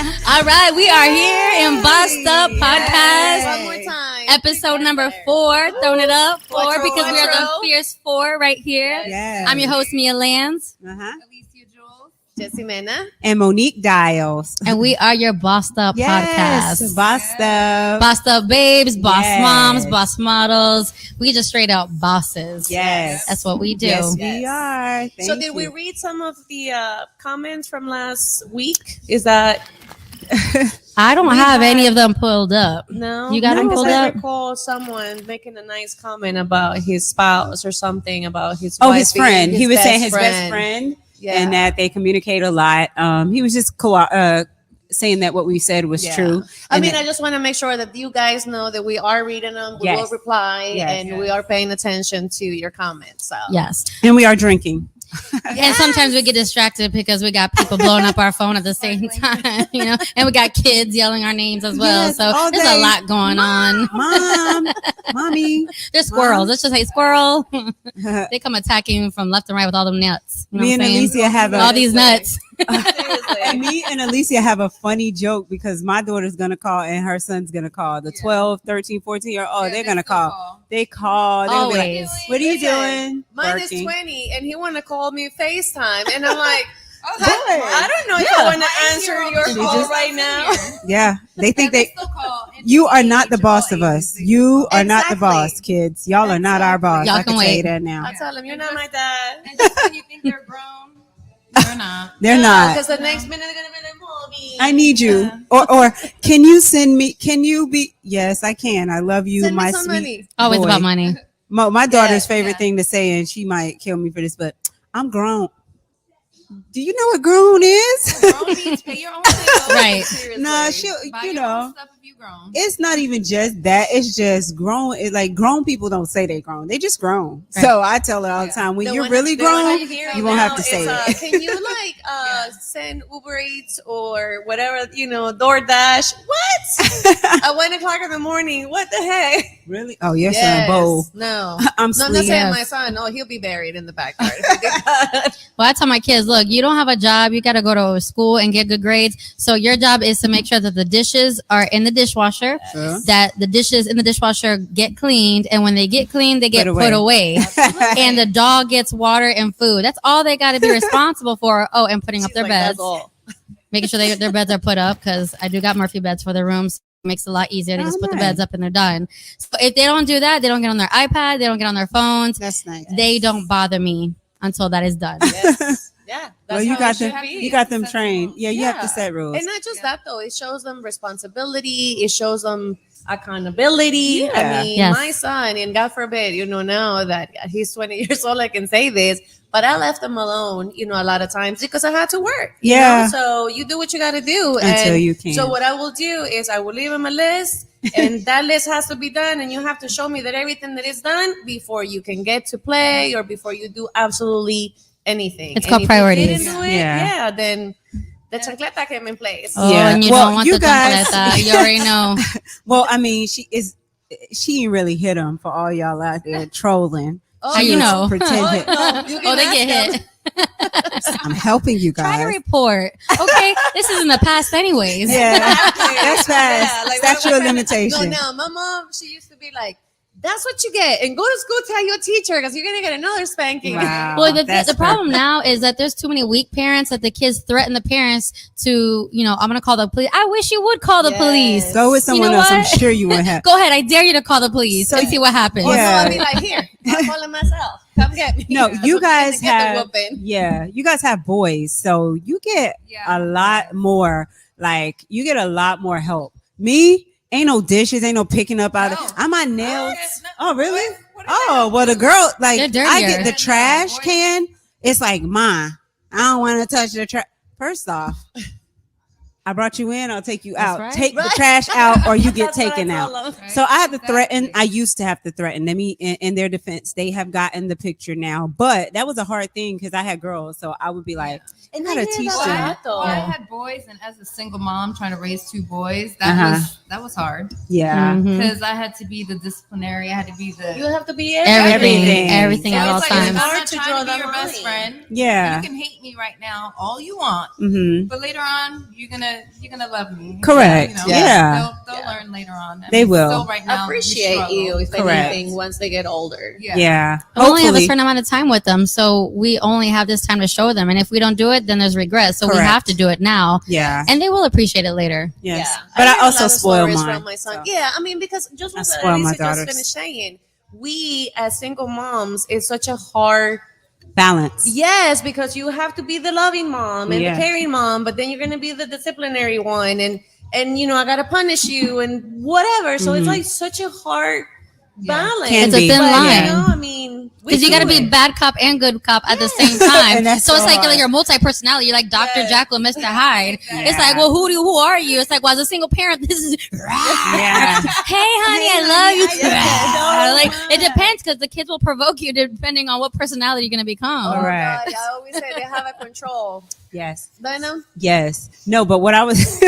All right, we are here in Bossed Up Podcast. One more time. Episode number 4. Throwing it up. 4 because we are the Fierce 4 right here. Yes. I'm your host, Mia Lands. Alicia Jules. Jessie Mena. And Monique Dials. And we are your Bossed Up Podcast. Bossed Up. Bossed Up babes, boss Yes. moms, boss models. We just straight out bosses. Yes. That's what we do. Yes, we are. So did we read some of the comments from last week? Is that I don't have any of them pulled up. no? You got them Because pulled I up? recall someone making a nice comment about his spouse or something about his Oh, wife his friend. being He was saying best his best friend. Yeah. And that they communicate a lot. He was just saying that what we said was Yeah. true. I And mean, that- I just want to make sure that you guys know that we are reading them. We Yes. will reply, Yes. and we are paying attention to your comments. So Yes. and we are drinking. And sometimes we get distracted because we got people blowing up our phone at the same time, and we got kids yelling our names as well. Yes, So all there's day. a lot going on. Mom, mommy. There's squirrels. Let's just say squirrel. They come attacking from left and right with all them nuts. You know Me what and I'm saying? Alicia have all a these nuts. seriously. me and Alicia have a funny joke because my daughter's gonna call and her son's gonna call. The 12, 13, 14 year old, they're gonna call. They call. They'll be like, Always. what are you Listen, doing? Mine Working. is 20, and he want to call me FaceTime, and I'm like, Oh, I don't know if Yeah. I want to answer your She call just- right now. Yeah, they think They they. still call and You are they not the age boss all of us. ages. You are not the Exactly. boss, kids. Y'all are not our boss. Y'all I can can say wait. that now. I tell him, you're not my dad. And just when you think they're grown, they're not. They're not. Because the next minute they're going to be like, Mommy. I need you. Or can you send me? Can you be? Yes, I can. I love you, Send me my some sweet. money. Always boy. about money. My daughter's favorite yeah. thing to say, and she might kill me for this, but I'm grown. Do you know what grown is? Grown means pay your own bills. Right. Seriously. Nah, she'll, Buy you your know, own stuff if you grown. it's not even just that. It's just grown. It's like grown people don't say they grown. They just grown. Right. So I tell her all the time, when The you're one- really the one grown, I hear you won't have to now say is, it. Can you send Uber Eats or whatever, DoorDash? What? At 1 o'clock in the morning. What the heck? Really? Oh, your son bold. No. I'm No, I'm not sweet. saying Yes. my son. No, he'll be buried in the backyard. if he did that. Well, I tell my kids, look, you don't have a job. You got to go to school and get good grades. So your job is to make sure that the dishes are in the dishwasher, Sure. that the dishes in the dishwasher get cleaned. And when they get cleaned, they get Put put away. away. And the dog gets water and food. That's all they got to be responsible for. Oh, and putting up She's their like, beds, that's all. making sure their beds are put up because I do got Murphy beds for their rooms. Makes it a lot easier to Oh, just put the nice. beds up and they're done. So if they don't do that, they don't get on their iPad, they don't get on their phones. That's nice. They don't bother me until that is done. Yes. Yeah. Well, That's you how got it should them. be. You got them Set trained. rules. Yeah, you have to Yeah. set rules. And not just that though, it shows them responsibility. It shows them accountability. Yeah. I mean, Yes. my son, and God forbid, now that he's 20 years old, I can say this, but I left him alone, a lot of times because I had to work. you Yeah. know? So you do what you got to do. Until and you can. So what I will do is I will leave him a list, and that list has to be done, and you have to show me that everything that is done before you can get to play or before you do absolutely anything. It's And called if priorities. You didn't do it, Yeah. then the chancleta came in place. Oh, Yeah. and you Well, don't want you the guys- chancleta. You already know. Well, I mean, she ain't really hit him for all y'all out there trolling. How you know? Pretend hit. You Oh, they can get ask hit. them. I'm helping you Try to guys. report. Okay, this is in the past, anyways. Yeah, Exactly. that's fast. Yeah, like, Statute what of kind of- limitation. No, my mom, she used to be like, that's what you get. And go to school, tell your teacher, because you're going to get another spanking. Wow. Well, the That's problem perfect. now is that there's too many weak parents that the kids threaten the parents to, I'm going to call the police. I wish you would call the Yes. police. Go with You someone know else. I'm what? sure you would have. Go ahead. I dare you to call the police and see what happens. Or Yeah. so I'll be like, here, I'll call him myself. Come get me. No, That's you what you're guys gonna get the have. whooping. Yeah, you guys have boys, so you get Yeah. a lot more. Like you get a lot more help. Me, ain't no dishes, ain't no picking up out No. of. I'm my nails. No, Oh, really? what is Oh, well, the girl, like, They're I dirtier. get the No, trash boys- can. It's like mine. I don't want to touch the trash. First off, I brought you in. I'll take you That's out. right. Take the Right. trash out, or you get That's what I taken tell out. them. So I have to Exactly. threaten. I used to have to threaten them. In their defense, they have gotten the picture now. But that was a hard thing because I had girls, so I would be like, And gotta I hear teach about them. that, though. Well, I had boys, and as a single mom trying to raise two boys, that Uh-huh. was hard yeah, Mhm. because I had to be the disciplinary. I had to be the. You have to be Everything Everything. at So all it's like times. it's I'm hard not to trying draw to be that your best line. friend. yeah. You can hate me right now all you want, Mm-hmm. but later on you're gonna gonna love me. Correct. You know, Yeah. They'll learn later on. They will. Still right now, we Appreciate struggle. you, if Correct. anything, once they get older. Yeah. We only have a Hopefully. certain amount of time with them, so we only have this time to show them. And if we don't do it, then there's regret. So we Correct. have to do it now, Yeah. and they will appreciate it later. Yes. Yeah. But heard I a also lot of spoil stories mine. from my son. so. Yeah, I mean, because just I what spoil my Alicia just daughters. finished saying, we as single moms, it's such a hard. Balance. Yes, because you have to be the loving mom and Yeah. the caring mom, but then you're gonna be the disciplinary one, and you know I gotta punish you and whatever. So it's Mhm. like such a hard balance. Can It's a be. thin But, line. You know, I mean, we Because you got to do be it. bad cop and good cop at the same time. And that's so it's so like hard. you're multi-personality. You're like Dr. Yes. Jekyll, Mr. Hyde. Yeah. It's like, well, who are you? It's like, well, as a single parent, this is. Yeah. Hey, honey, I love you. Like it depends because the kids will provoke you depending on what personality you're gonna become. Oh, Correct. God, I always say they have a control. Yes. Don't know? Yes. No, but what I was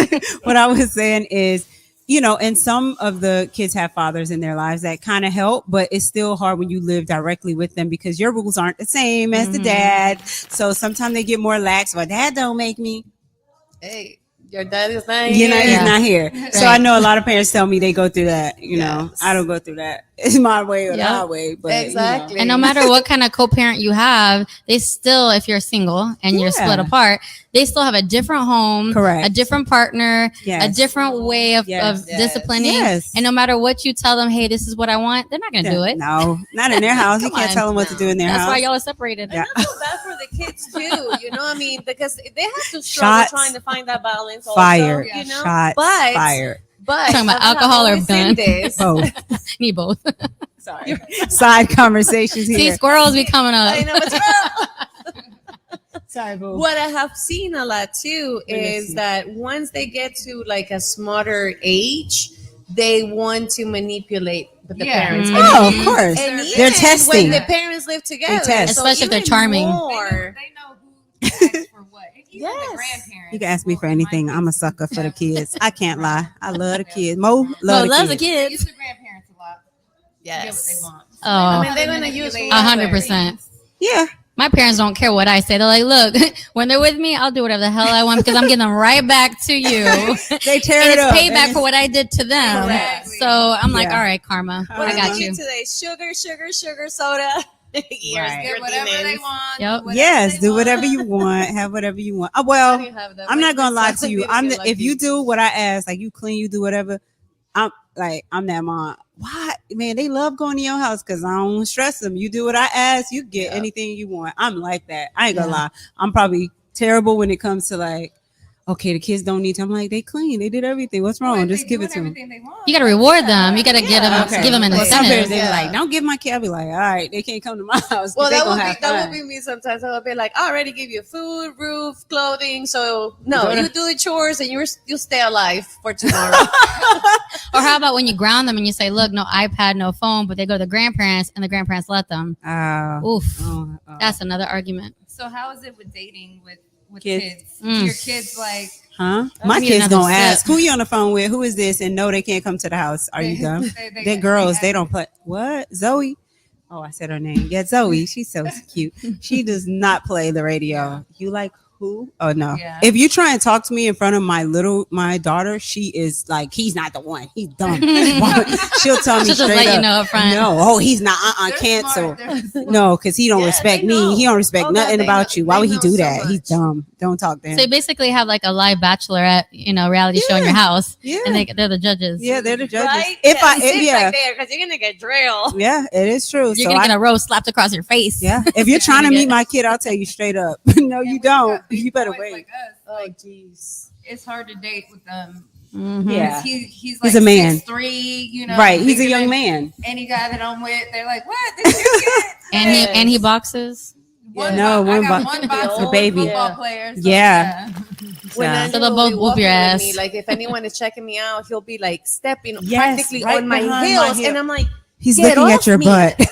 what I was saying is, you know, and some of the kids have fathers in their lives that kind of help, but it's still hard when you live directly with them because your rules aren't the same as the Mhm. dad. So sometimes they get more lax. Well, dad don't make me. Hey, your dad is not You know, here. he's Yeah. not here. So Right. I know a lot of parents tell me they go through that. You know, Yes. I don't go through that. It's my way or the Yeah. highway. But Exactly. And no matter what kind of co-parent you have, they still, if you're single and you're split Yeah. apart, they still have a different home, Correct. a different partner, Yes. a different way of, Yes. of Yes. disciplining. Yes. And no matter what you tell them, hey, this is what I want, they're not going to do it. No, not in their house. You Come can't on. tell them what to do in their That's house. why y'all are separated. Yeah. I feel bad for the kids too, you know what I mean? Because they have to struggle Shots trying to find that balance. Fired. Also, you know? Shots but, fired. But Talking about I have alcohol or always seen gun? this. Both. Need both. Sorry. Side conversations See, here. squirrels be coming up. I know it's Sorry, boo. what I have seen a lot too is that once they get to like a smarter age, they want to manipulate the Yeah. parents. Mhm. Oh, of even- course. and They're even testing. when the parents live together, test. So Especially if they're even charming. more. They know who to ask for what. And even Yes. the grandparents. You can ask me Well, for in my anything. case, I'm a sucker for the kids. I can't lie. I love the Yeah. kids. Mo No, love loves the the kids. They kids. use the grandparents a lot. To get what they Yes. want. Oh. I mean, they're gonna use 100%. Yeah. My parents don't care what I say. They're like, look, when they're with me, I'll do whatever the hell I want because I'm getting them right back to you. They tear And it it's up. payback for what I did to them. Correct. So I'm like, Yeah. all right, karma. What I did got I you. Today, sugar, soda. Years, Right. Get whatever they want. Yep. do whatever Yes, they do want. whatever you want. Have whatever you want. Well, I'm not gonna lie to you. If you do what I ask, like you clean, you do whatever. I'm that mom. Why, man? They love going to your house because I don't stress them. You do what I ask, you get Yeah. anything you want. I'm like that. I ain't gonna Yeah. lie. I'm probably terrible when it comes to like, okay, the kids don't need to. I'm like, they clean. They did everything. What's wrong? If Just they give doing it to them. everything they want, You got to reward them. You got to Yeah. give them, Okay. give them an Well, some parents incentive. they be Yeah. like, don't give my kid. I'll be like, all right, they can't come to my house. 'cause Well, they that gonna would have be fun. me sometimes. I would be like, I already give you food, roof, clothing. So no, Go to- you do the chores and you stay alive for tomorrow. Or how about when you ground them and you say, look, no iPad, no phone, but they go to the grandparents and the grandparents let them. Oof. Oh, oh. That's another argument. So how is it with dating with Kids. kids? Mm. Your kids like Huh? My need kids another gonna ask, sip. who you on the phone with? Who is this? And no, they can't come to the house. Are you dumb? They're girls. They don't play. What? Zoe? Oh, I said her name. Yeah, Zoe. She's so cute. She does not play the radio. You like who? Oh no. Yeah. If you try and talk to me in front of my daughter, she is like, he's not the one. He's dumb. She'll tell me She'll just straight let up. you know up front. No, oh, he's not. They're Cancel. smart. No, because he don't Yeah, respect they me. know. He don't respect Oh, God, nothing they about know- you. Why they would he know do so that? He's much. dumb. Don't talk to him. So you basically have like a live bachelorette, reality show in your house. Yeah. And they're the judges. Yeah, they're the judges. Right? If I, sit yeah, back there because you're gonna get drilled. yeah, it is true. You're So going to I, get a rose slapped across your face. yeah, if you're trying to Yeah. meet my kid, I'll tell you straight up. No, you don't. You better wait. Like us, Oh jeez. it's hard to date with them. Mhm. Yeah. He's like He's a man. 6'3", Right, he's a bigger young than man. Any guy that I'm with, they're like, "What? This your kid?" And he boxes. No, I got one one box- box the of baby. football Yeah. players. Yeah. When So- Andrew So they'll will be both whoop your walking with ass. Me, like if anyone is checking me out, he'll be like stepping Yes, practically right on my behind my heels, heel. and I'm like, He's Get looking off at your me. butt. "What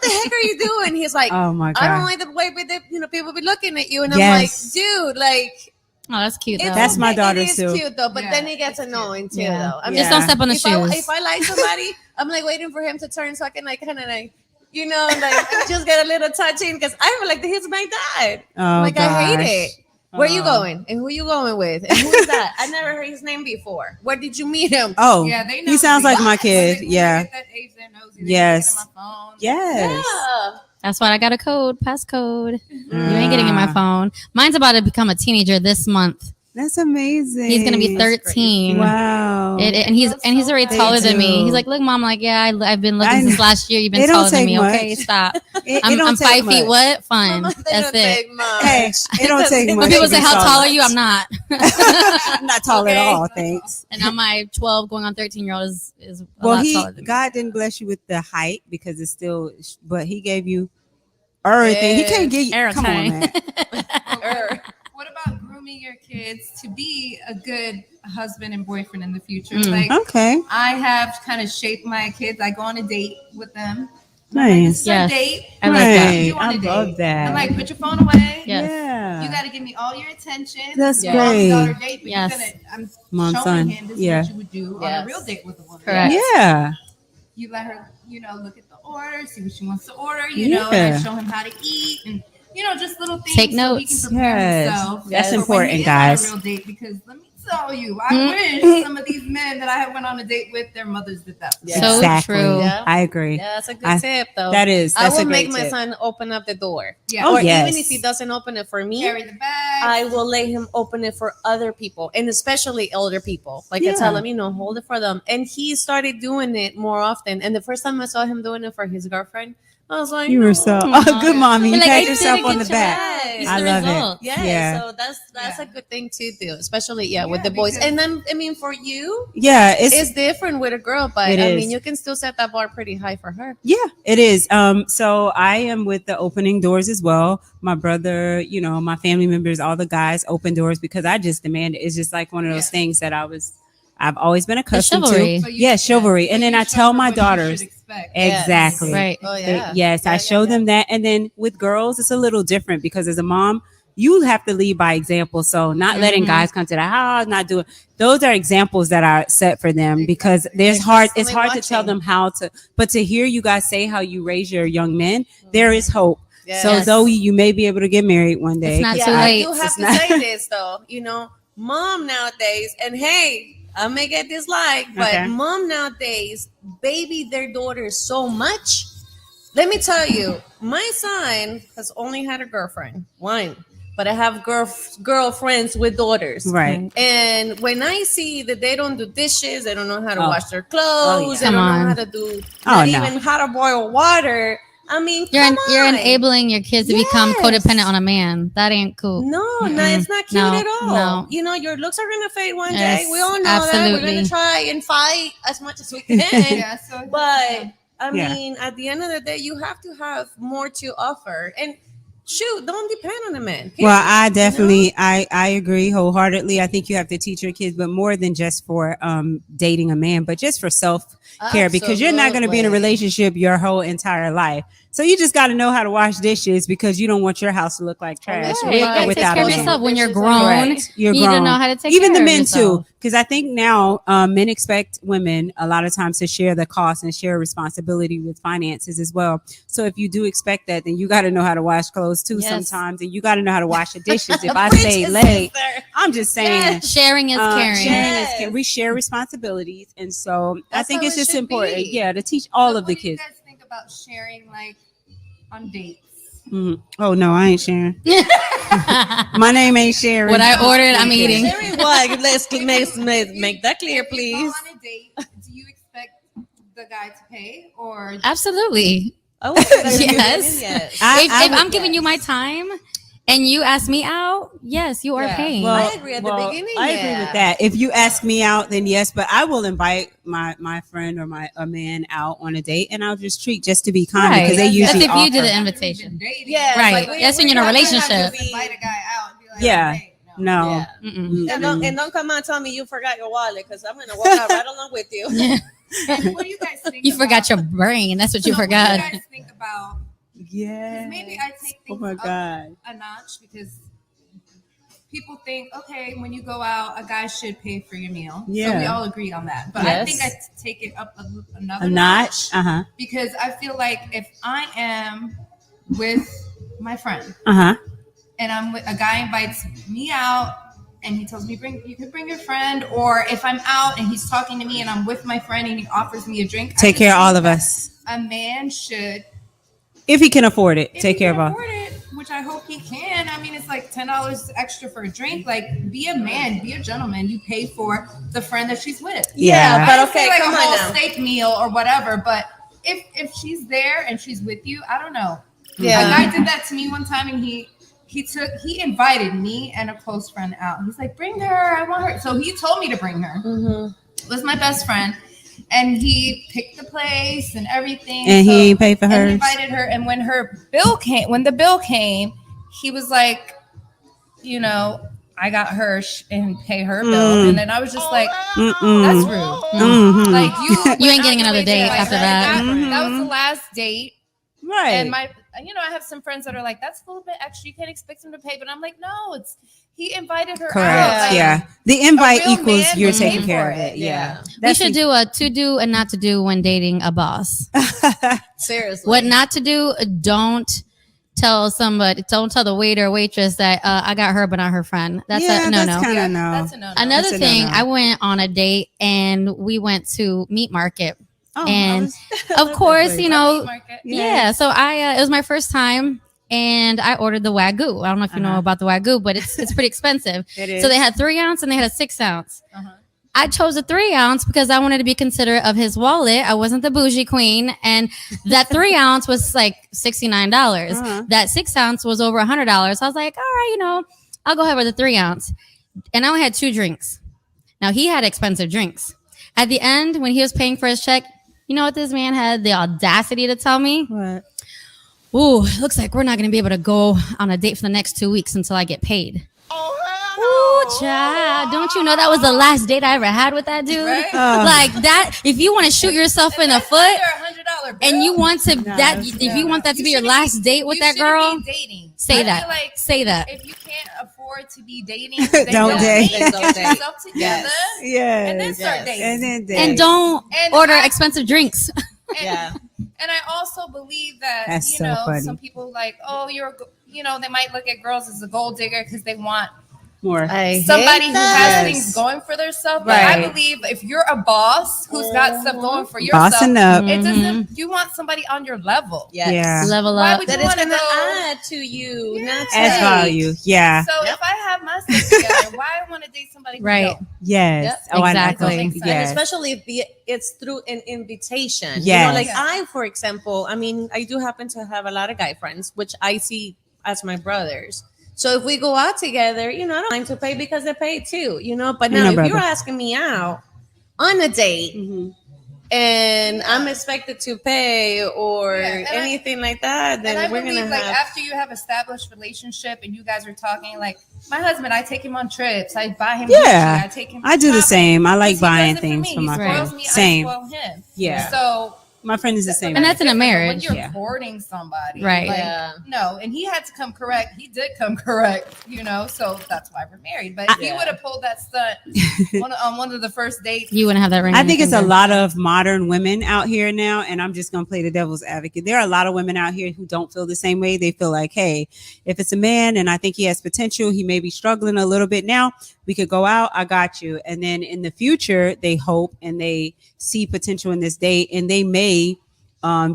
the heck are you doing?" He's like, Oh my "I don't god, like the way that people be looking at you," and Yes. I'm like, "Dude, like." Oh, that's cute. Though. That's my daughter, It is too. cute though, but Yeah, then it gets it's cute. annoying too. Yeah. Though I'm Yeah. Just don't step on the if shoes. if I like somebody, I'm like waiting for him to turn so I can like kind of like, like just get a little touching because I feel like he's my dad. oh like gosh. I hate it. Where you going? And who you going with? And who is that? I never heard his name before. Where did you meet him? Oh, Yeah, they know he sounds like my When kid. they Yeah. get that age, they're nosy. They Yes. get in my phone. Yes. Yeah. That's why I got a code, passcode. Mm-hmm. You ain't getting in my phone. Mine's about to become a teenager this month. That's amazing. He's gonna be 13. Wow. And he's already They taller than me. do. He's like, look, mom, like, yeah, I've been I looking know. since last year. You've It been don't taller than take me. much. Okay, stop. It I'm don't take 5 feet. much. What? Fine. Mama, they That's don't it. take much. Hey, it don't take much. When people to say be how tall taller. are you, I'm not. I'm not tall Okay. at all, thanks. And now my 12 going on 13-year-old is a Well, lot taller than me. God didn't bless you with the height because it's still, but He gave you everything. He can't give you. Come on, Everything. man. What about grooming your kids to be a good husband and boyfriend in the future? Mm. Like, Okay, I have kind of shaped my kids. I go on a date with them. nice. Yes. A date. I like that. Right. You on I a date. love that. I'm like, put your phone away. Yes. Yeah, You got to give me all your attention. That's Your mom's great. daughter date, but Yes. I'm Mom, showing son. him this Yeah. is what you would do on Yes. a real date with a woman. Correct. Yeah, You let her, look at the order, see what she wants to order, and I Yeah. show him how to eat and just little things Take so he notes. can prepare Yes. himself. That's for when important, he is guys. On a real date, because let me tell you, I Mhm. wish some of these men that I have went on a date with, their mothers did that. Yeah. So exactly. true. Yeah. I agree. Yeah, that's a good I- tip, though. That is. I That's will a great make my tip. son open up the door. Yeah. Oh, Or yes. even if he doesn't open it for me, Carry the bag. I will let him open it for other people, and especially elder people. Like I tell Yeah. him, hold it for them. And he started doing it more often. And the first time I saw him doing it for his girlfriend, I was like, You were so Aw. good, mommy. You But, like, pat you yourself did on get the your back. Yes. I the love results. it. Yeah, Yeah. so that's Yeah. a good thing to do, especially with Yeah, the boys. because- And then I mean, for you, Yeah, it's different with a girl, but It I is. mean, you can still set that bar pretty high for her. Yeah, it is. So I am with the opening doors as well. My brother, my family members, all the guys open doors because I just demand it. It's just like one of those Yeah. things that I've always been accustomed chivalry. to. So Yeah, chivalry. so And then you I show tell her my what she daughters. should expect. Exactly. Right. Oh They- yeah. yes, I show them that. And then with girls, it's a little different because as a mom, you have to lead by example. So not letting Mhm. guys come to the house, not doing those are examples that are set for them because They're it's constantly hard to tell watching. them how to, but to hear you guys say how you raise your young men, there is hope. Yes. So Zoe, you may be able to get married one day. It's not 'cause too I late. do have It's to not- say this though, mom nowadays, and hey, I may get disliked, but Okay. mom nowadays baby their daughters so much. Let me tell you, my son has only had a girlfriend, one, but I have girlfriends with daughters. Right. And when I see that they don't do dishes, they don't know how to Oh. wash their clothes, yeah. they don't Come know on. how to do Oh, not no. even how to boil water. I mean, You're come you're on. enabling your kids to become Yes. codependent on a man. That ain't cool. No, it's not cute No, at all. no. Your looks are gonna fade one Yes, day. We all know that. We're absolutely. gonna try and fight as much as we can. Yeah, so But I Yeah. mean, at the end of the day, you have to have more to offer. And shoot, don't depend on a man. Well, I period, definitely, I agree wholeheartedly. I think you have to teach your kids, but more than just for dating a man, but just for self care, because you're not going to be in a Absolutely. relationship your whole entire life. So you just got to know how to wash dishes because you don't want your house to look like trash Right. with You or gotta take without care a of man. yourself when you're Dishes are grown. Correct. You're You need grown. to know how to take Even care the of men yourself. too, because I think now men expect women a lot of times to share the cost and share responsibility with finances as well. So if you do expect that, then you got to know how to wash clothes too Yes. sometimes, and you got to know how to wash the dishes. If I Preach say it, late, sister. I'm just saying. Sharing is caring. Sharing is Yes. caring. We share responsibilities, and so I That's think how it's it just should important, be. yeah, to teach all So of the what do you kids. guys think about sharing, like, on dates? Mhm. Oh no, I ain't sharing. My name ain't Sharon. What I ordered, I'm eating. Very what? Let's make that clear, If you please. go on a date, do you expect the guy to pay, or Absolutely. I would say that in the Yes. beginning, yes. I If would- I'm giving you my time and you ask me out, yes, you are Yeah. paying. Well, I agree at the beginning, I agree yeah. with that. If you ask me out, then yes, but I will invite my friend or a man out on a date, and I'll just treat just to be kind because they That's usually if you do offer. the invitation. Yeah, Right. like, That's when you're in a we're not gonna relationship. have to invite a guy out and be like, Yeah. hey, No. Yeah. Mm-mm. And don't come out and tell me you forgot your wallet because I'm gonna walk out right along with you. And what do you guys think? You forgot about, your brain. That's what you So What forgot. do you guys think about? Yeah. 'Cause maybe I take Oh things my up god. a notch because people think, okay, when you go out, a guy should pay for your meal. So Yeah. we all agree on that. But I Yes. think I take it up another A notch. Uh-huh. because I feel like if I am with my friend Uh-huh. and a guy invites me out and he tells me you can bring your friend, or if I'm out and he's talking to me and I'm with my friend and he offers me a drink, Take care of all of us. A man should, if he can afford it, if take he care of can all. afford it, which I hope he can. I mean, it's like $10 extra for a drink. Like, be a man, be a gentleman. You pay for the friend that she's with. Yeah. but I okay, say like come a on whole now. steak meal or whatever, but if she's there and she's with you, I don't know. Yeah. A guy did that to me one time, and he invited me and a close friend out. He's like, bring her, I want her. So he told me to bring her. It was my best friend, and he picked the place and everything. And he ain't paid for and hers. he invited her, and when the bill came, he was like, you know, I got her and pay her bill, and then I was just like, that's rude. Mhm. Like You ain't getting another date after that. That was the last date. Right. And I have some friends that are like, that's a little bit extra. You can't expect him to pay. But I'm like, no, he invited her Correct. out. Like, Yeah. The invite a real equals man you're would pay taking care for of it. it. Yeah. We should do a to do and not to do when dating a boss. Seriously. What not to do, don't tell the waiter or waitress that I got her but not her friend. That's a no. Kind of no. That's a no. Another That's a thing, no-no. I went on a date and we went to Meat Market. Oh, And I love of course, that you place. know, Market. yeah. So it was my first time, and I ordered the Wagyu. I don't know if you know about the Wagyu, but it's pretty expensive. It is. So they had 3 ounce and they had a 6 ounce. Uh-huh. I chose a 3 ounce because I wanted to be considerate of his wallet. I wasn't the bougie queen, and that 3 ounce was like $69. Uh-huh. That 6 ounce was over $100. I was like, all right, I'll go ahead with the 3 ounce. And I only had 2 drinks. Now he had expensive drinks. At the end, when he was paying for his check, you know what this man had the audacity to tell me? What? Ooh, it looks like we're not going to be able to go on a date for the next 2 weeks until I get paid. Ooh, child. Don't you know that was the last date I ever had with that dude? Right? Like that, if you want to shoot yourself in the foot $100 bill. and you want to, that's if you want that to be your shouldn't last date with you that shouldn't girl, be dating. say I that. feel like Say that. if you can't afford to be dating, then Don't date. Get Don't date. yourself together Yes. and then start dating. And then date. And don't And order I- expensive drinks. Yeah. And I also believe that, That's so funny. some people like, oh, they might look at girls as a gold digger because they want More. somebody who has Yes. things going for themselves. But Right. I believe if you're a boss who's got stuff going for Bossing yourself, up. it doesn't. You want somebody on your level. Yes. Yeah. Level Why up. would That you is want to going to go? add to you, not As take. value. Yeah. So if I have my stuff together, why I want to date somebody who Right. don't? Yes. Yep, Oh, exactly. I And know. And Yes. especially if it's through an invitation. Yes. Like I, for example, I do happen to have a lot of guy friends, which I see as my brothers. So if we go out together, I don't mind to pay because they pay too, But now if brother. you're asking me out on a date Mhm. and I'm expected to pay or Yeah, and anything like that, And I then we're believe, going to like, have... after you have established relationship and you guys are talking, like, my husband, I take him on trips. I buy him Yeah. Gucci, I take him I do the shopping. same. I like He does buying it things me. for He my spoils friends. me, Same. I spoil him. Yeah. So My friend is the same. And that's in a different, but marriage. When you're Yeah. courting somebody, Right. Like, Yeah. no, and he had to come correct. He did come correct, So that's why we're married. But if he would have pulled that stunt on one of the first dates, You wouldn't have that ring. I on think your it's a finger. lot of modern women out here now, and I'm just going to play the devil's advocate. There are a lot of women out here who don't feel the same way. They feel like, hey, if it's a man and I think he has potential, he may be struggling a little bit now, we could go out, I got you. And then in the future, they hope and they see potential in this date, and they may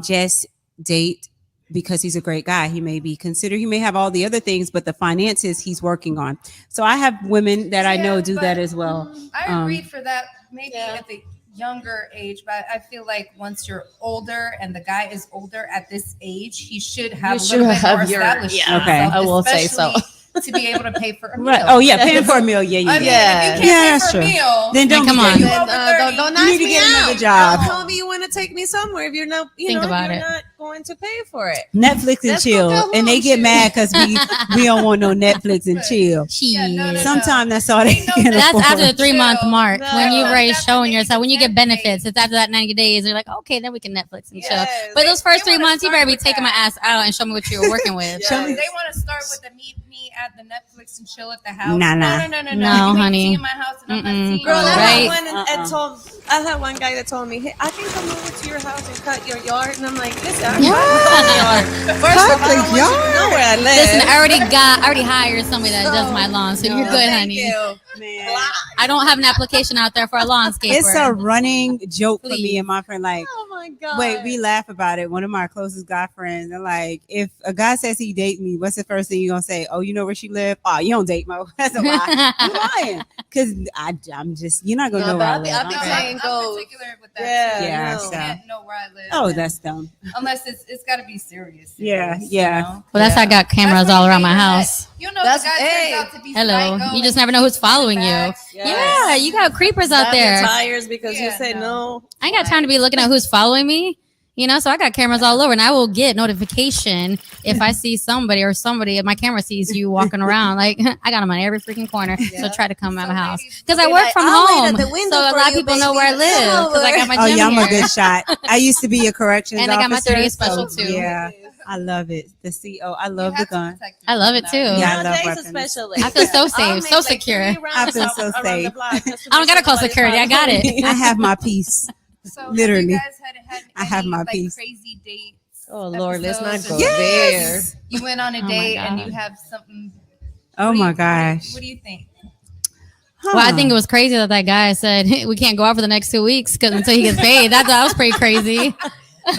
just date because he's a great guy. He may be considered, he may have all the other things, but the finances he's working on. So I have women that I know Yeah, do but, that as well. I agreed for that maybe Yeah. at the younger age, but I feel like once you're older and the guy is older at this age, he should have You a should little bit more have your- established. yeah, Okay. himself, I will say so. especially to be able to pay for a meal. Right. Oh yeah, paying for a meal. Yeah, yeah, I mean, yeah. if you Yeah, can't that's pay for true. a meal, Then don't come be on. dating. you over 30, don't You ask need to me get out. another job. Don't tell me you want to take me somewhere if you're not, Think about you're it. not going to pay for it. Netflix and Let's go chill, go and they home, get shit. mad because we don't want no Netflix and chill. Yeah, no, no, Sometimes that's all they Ain't no can That's afford. after the 3-month Chill. mark No. when you've already That's shown the yourself. When you get second benefits, it's after that 90 days. You're like, okay, then we can Netflix and chill. Yes. But those first They 3 wanna months, you start better be with taking my that. ass out and show me what you were working with. Yeah. Show me- They want to start with the meet me at the Netflix and chill at the house. Nah. No, No, you ain't honey. seeing my house and I'm not Mm-mm. seeing Girl, you. I Right. went and told I had one guy that told me, "Hey, I can come over to your house and cut your yard," and I'm like, "Listen, I'm Yeah. not cutting your yard. First Cut off, I the don't want you to know where I live." Listen, I already hired somebody that does my lawn, so No, you're good, thank honey. you. Man. I don't have an application out there for a landscaper. It's a running joke for me Please. and my friend. Like, Oh my god! wait, we laugh about it. One of my closest guy friends, and like, if a guy says he date me, what's the first thing you gonna say? Oh, you know where she live? Oh, you don't date Mo. That's a lie. You lying? Because I'm just, you're not gonna No, know where I but live. I'll I'm be sorry. saying- I'm go- particular with that. Yeah, too. Yeah, You so- can't know where I live. Oh, and- that's dumb. unless it's got to be serious. Yeah, serious, yeah. You know? Well, that's why I got cameras That's why all you around think my that- house. You know, That's- the guy hey. turns out to be Hello. psycho You just and never know who's in the following you. back. Yeah, you got creepers out Stab your there. tires because you Yeah, said no. I ain't got time to be looking at who's following me. You know, so I got cameras all over, and I will get notification if I see somebody if my camera sees you walking around. Like I got them on every freaking corner. So try to come at my house because I Be work like, from "I'll wait home, at the window so a for lot of you, people know baby. where I live Come because I got my Oh, gym yeah, I'm a here. good shot. I used to be a corrections And I got my officer, 38 special, so, too. Yeah, I love it. The CO, I love the gun. I love it, too. Yeah, I love Nowadays, weapons. especially. I feel so I'll safe, make so like secure. 3 rounds I feel around so the safe. block just to I make don't gotta sure call nobody's security. I got following it. me. I have my peace. So Literally. have you guys had I have any, my like, piece. crazy dates? Oh Lord, let's not episodes? go Yes. You went on a Oh my date and God. you have something. Oh what do my you- gosh. What do you think? Well, I think it was crazy that guy said we can't go out for the next 2 weeks until he gets paid. That was pretty crazy. No,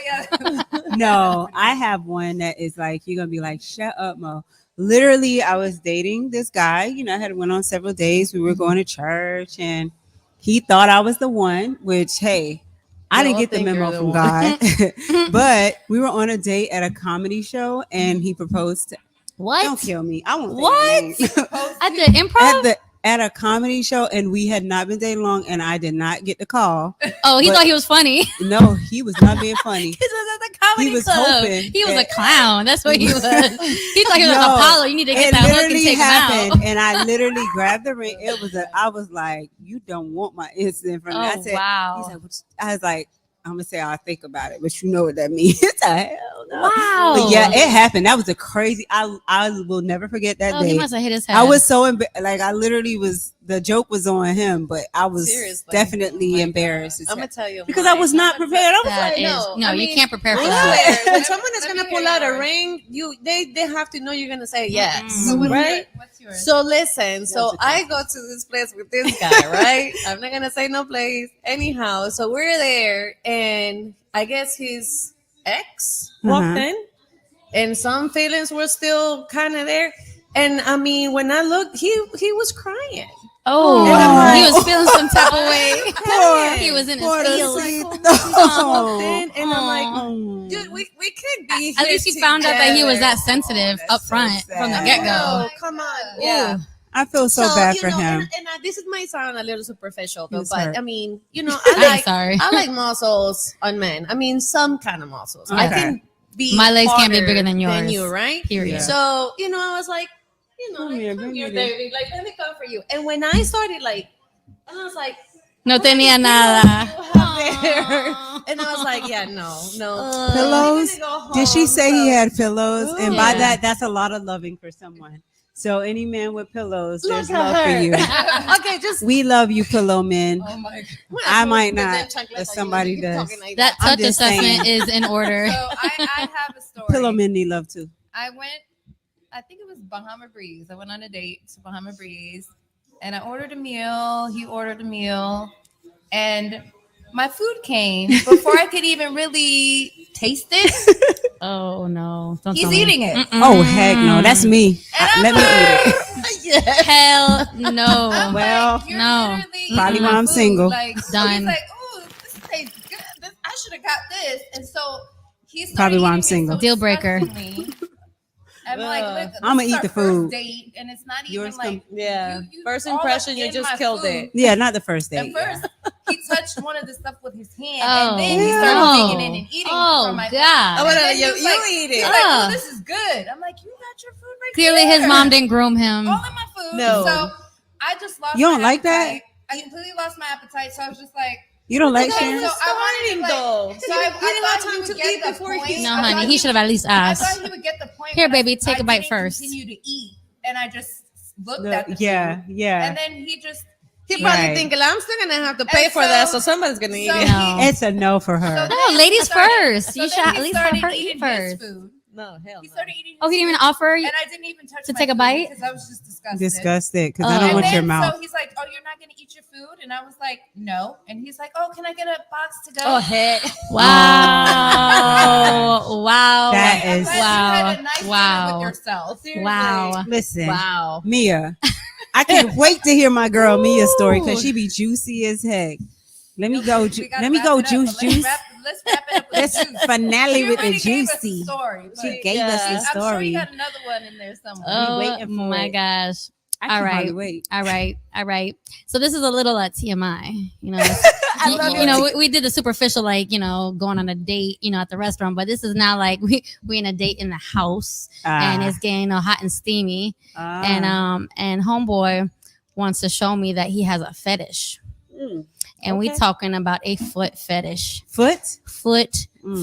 yeah. No, I have one that is like, you're gonna be like, shut up, Mo. Literally, I was dating this guy, you know, I had went on several days. We were going to church and he thought I was the one, which hey, I We didn't all get the think memo you're the from one. God. But we were on a date at a comedy show and he proposed to, What? don't kill me. I won't say What? the name. At the improv? at a comedy show, and we had not been dating long, and I did not get the call. Oh, he but- thought he was funny. No, he was not being funny. He was at the comedy He was club. hoping He was a that- clown. That's what he was. He thought he was Yo, Apollo. You need to get It that hook and literally take him happened, out. and I literally grabbed the ring. I was like, "You don't want my instant from me." I Oh, said, wow. He's like, I was like, "I'm gonna say I'll think about it," but you know what that means. Hell no. Wow. But yeah, it happened. That was a crazy. I will never forget that Oh, day. he must have hit his head. I was so like I literally was. The joke was on him, but I was Seriously. definitely Oh my embarrassed. I'm gonna tell you because I was not prepared. I was That like, is, no, no, I you mean, can't prepare for I that. swear, when someone is Let gonna me pull hear out a yours. ring, they have to know you're gonna say yes, So what's right? What's yours? So listen, so I go to this place with this guy, right? I'm not gonna say no place. Anyhow, so we're there, and I guess his ex walked in, and some feelings were still kind of there. And I mean, when I looked, he was crying. Oh, And I'm like- he was feeling some type of way. Poor- He was in his poor the feelings. sweet- Walked Oh. in, and I'm like, Oh. dude, we could be. At here least he found out that he was that together. sensitive that's up front so from the sad. get go. No, come on, yeah. I feel so bad you for know, him. And this is might sound a little superficial, He though, was but hurt. I mean, you know, I'm sorry. I like muscles on men. I mean, some kind of muscles. I Okay. can be. My legs can't be harder bigger than yours. you, right? Period. Yeah. So you know, I was like, you know, Come like, here, come bring here, me this. baby. Like, let me come for you. And when I started, like, and I was like, No "What tenía do nada. you have there?" And I was like, yeah, no. Pillows? I'm gonna go Did she home, say he had pillows? And by Yeah. that, that's a lot of loving for someone. So any man with pillows, Look there's at love for her. you. Okay, just. We love you, pillow men. Oh my god. I might not, but somebody does. That I'm touch just assessment saying. is in order. So I have a story. Pillow men need love too. I think it was Bahama Breeze. I went on a date to Bahama Breeze and I ordered a meal. He ordered a meal and my food came before I could even really taste it. Oh no! Don't He's tell me. eating it. Mm-mm. Oh heck no, that's me. And I'm Let me eat it. Hell no! I'm Well, like, you're no. literally eating Probably my why I'm food. single. Like, Done. He's like, oh, this tastes good. I should have got this. And so he started Probably why I'm eating it single. so Deal breaker. disgustingly. I'm like, look, this I'ma is eat our the first food. date, and it's not Yours even like Yeah. you First all up impression, you in just my killed food. it. Yeah, not the first At date. first, he touched one of the stuff with his hand, Oh, and then he yeah. started digging in and eating Oh, from my God. Oh, And no, then you he was like, eat he's it. like, oh, Ugh. this is good. I'm like, you got your food right Clearly, there. his mom didn't groom him. all in my food. No. So I just lost. You don't my like that? appetite. I completely lost my appetite. So I was just like, You don't like Okay, Sharon? so I wanted to, like, though. so you I didn't thought have he time would to get eat the before point. he. No, I honey, thought he should have at least I asked. thought he would get the point. Here, but baby, take I a bite didn't first. Continue to eat, and I just looked No, at the yeah, food. yeah. And then he He probably Right. thinking, I'm still gonna have to pay And for that, so somebody's gonna eat it. No. It's a no for her. No, ladies first. You then should at he least have started her eating eat first. his food. No, hell He no. started eating. Oh, he his didn't even food, offer you and I didn't even touch to my take a food bite? because I was just disgusted. Disgusted because I Oh. don't And want And your then, mouth. so he's like, "Oh, you're not gonna eat your food," and I was like, "No." And he's like, "Oh, can I get a box to go?" Oh, heck. Wow. Wow. That I'm is- glad you had a nice dinner Wow. with yourself. Wow. Listen, Wow. Mia, I can't wait to hear my girl Mia's story because she be juicy as heck. Let me go. We gotta Let me wrap go. it up, Juice, but let's juice. Let's wrap it up with Let's the juice. finale She with the already gave us juicy. the story, She but gave us the I'm sure story. you got another one in there somewhere. Oh waiting for my it. gosh. I All can right. hardly wait. All right. So this is a little TMI, you know. I love you know, we did the superficial, like, you know, going on a date, you know, at the restaurant, but this is now like we in a date in the house, and it's getting hot and steamy, and homeboy wants to show me that he has a fetish, and we okay. talking about a foot fetish. foot.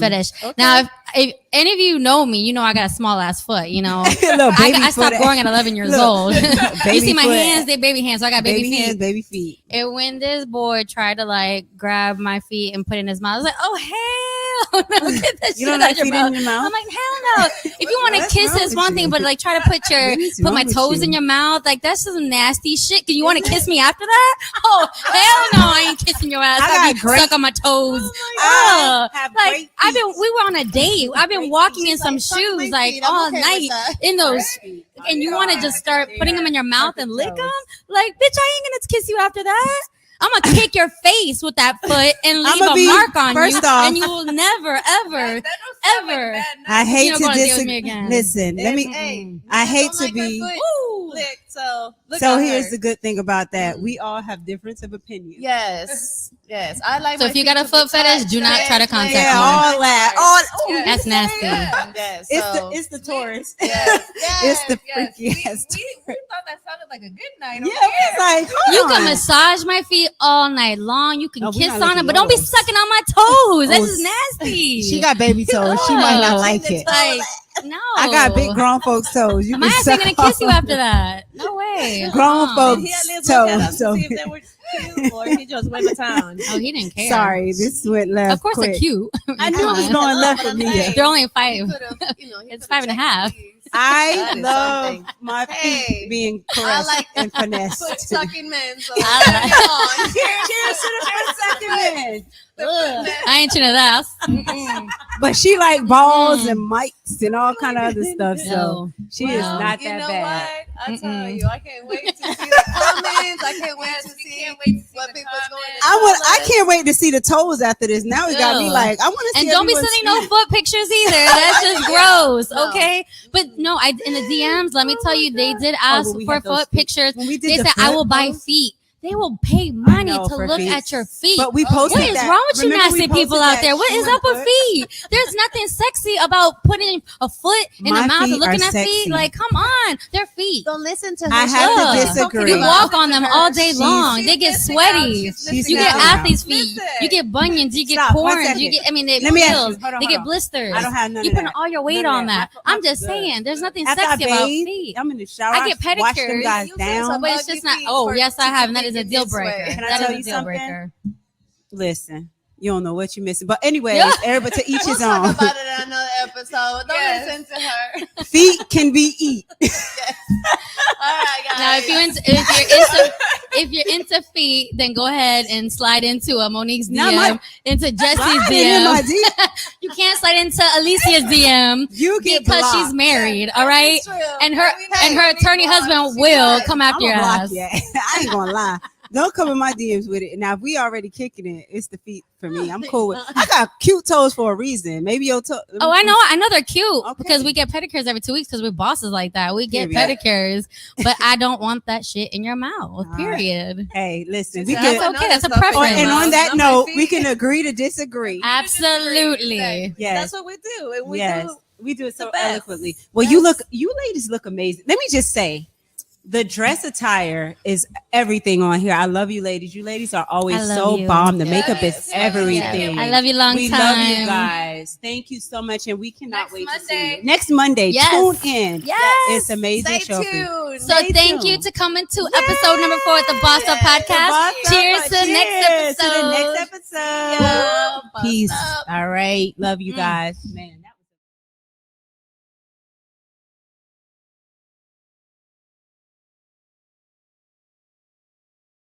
Fetish. Now, if any of you know me, you know I got a small ass foot. You know, Little baby I stopped foot. growing at 11 years Look, old. You baby see my foot. hands? They baby hands. So I got baby, Baby feet. hands, baby feet. And when this boy tried to like grab my feet and put it in his mouth, I was like, "Oh hell no! Get that You shit don't out like your feet mouth." in your mouth? I'm like, "Hell no! If you want to What's kiss, wrong it's with one thing, you? but like try to put What is my wrong with toes you? in your mouth, like that's some nasty shit. Cause you want to kiss me after that? Oh hell no! I ain't kissing your ass. I I got be great- stuck on my toes. I have Like great I've been, feet. we were on a date. I've been Great walking feet. in some She's like, "Suck my shoes like feet. I'm all okay with night that." in those. Great feet. And you want to just start putting them in your mouth and lick them? Like, bitch, I ain't gonna kiss you after that. I'm gonna kick your face with that foot and leave I'ma a be- mark on first you, off- and you will never, ever. That don't sound Ever. Like bad I news. hate You're to gonna deal with me disagree. again. Listen, let me. Hey, I hate don't to like my be. foot Ooh. licked, so look So at here's her. the good thing about that: we all have difference of opinion. Yes. I like. So my if you feet got a to foot be fetish, touched. do not try to Yes, contact Yeah, me. all that. All. Yes. That's nasty. Yes. So, It's the Taurus. yes. It's the Yes, freaky ass. we thought that sounded like a good night. Yeah, over here. it's like hold You on. can massage my feet all night long. You can Oh, we kiss not on looking it, but don't be yours. sucking on my toes. That's Oh, just nasty. She got baby toes. She might not like it. like no. I got big grown folks toes. You My can ass ain't suck gonna kiss you off after that. No way. Grown folks. He at least look at us So- to see if they were cute or he just went to town. Oh, he didn't care. Sorry, this went left. Of course quick. they're cute. I knew it was Come going on. left for me. They're only 5. He It's could've 5.5. checked these. I That is love something. my feet Hey, being I caressed like and finessed. foot sucking men. So I like- Cheers to the first second man. I ain't into that. But she like balls and mics and all kind of other stuff. So No. she is Well, not you that know bad. what? I tell Mm-mm. you, I can't wait to see the comments. I can't wait to see Can't wait to see what the people's going comments. to I can't wait to see the toes after this. Now we got me Ugh. like I want to see. And don't be everyone's sending no feet. foot pictures either. That's just gross. No. Okay. But no, I in the DMs, let me tell you, they did ask but we for had those foot feet. pictures. When we did They the said I foot will buy post, feet. They will pay money know, to for look feet. at your feet. But we posted What is that. wrong with you Remember we nasty people posted out that there? What is shoe up with foot? feet? There's nothing sexy about putting a foot in My the mouth feet and looking are at sexy. feet. Like, come on, they're feet. Don't listen to her. I have Ugh. to disagree. You walk on them all day She's- long. They get sweaty. She's You get missing out. athlete's feet. Listen. You get bunions. You get Stop, 1 corns. second. You get. I mean, they Let me ask you. peels. Hold on, They hold get on. blisters. I don't have none You of putting that. all your weight None of on that. that. My I'm just foot's good. saying, there's nothing After sexy I about bathe, feet. I'm in the shower. I get wash them pedicures. guys You down. But it's Ugly just not. feet Oh, for yes, I to have. And that make is a it deal this way. breaker. Can I That tell is a you deal something? breaker. Listen, you don't know what you're missing. But anyways, Yeah. everybody to each We'll his talk own. about it in another episode. Don't Yes. listen to her. Feet can be eat. All right, guys. Now, if you're into feet, then go ahead and slide into Monique's Not DM, my- into Jesse's Slide in my DM. DM. You can't slide into Alicia's DM You get because blocked. she's married. All right, That's true. and her Hey, and her attorney husband will right. come after I'm your gonna block ass. you. I ain't gonna lie. Don't come in my DMs with it. Now, if we already kicking it, it's the feet for me. I'm cool with. I got cute toes for a reason. Maybe your toe. Oh, I know they're cute Okay. because we get pedicures every 2 weeks because we're bosses like that. We get Period. pedicures, but I don't want that shit in your mouth. right. Period. Hey, listen, we That's can. That's okay. That's a another stuff. preference. And on that Not my note, feet. we can agree to disagree. Absolutely. Yes. That's what we do. And we Yes, do. we do it so the best. eloquently. Well, you ladies look amazing. Let me just say, the dress attire is everything on here. I love you, ladies. You ladies are always I love so you. bomb. The makeup is everything. I love you long we time. love you guys. Thank you so much, and we cannot Next wait to Monday. see you next Monday. Yes. Tune in. Yes. It's amazing Stay show. for you. tuned. So thank you to coming to episode number 4 of the Boss Up Podcast. Boss Up. Cheers to the next Cheers episode. to the next episode. Yeah, boss Peace. up. All right. Love you guys. Man.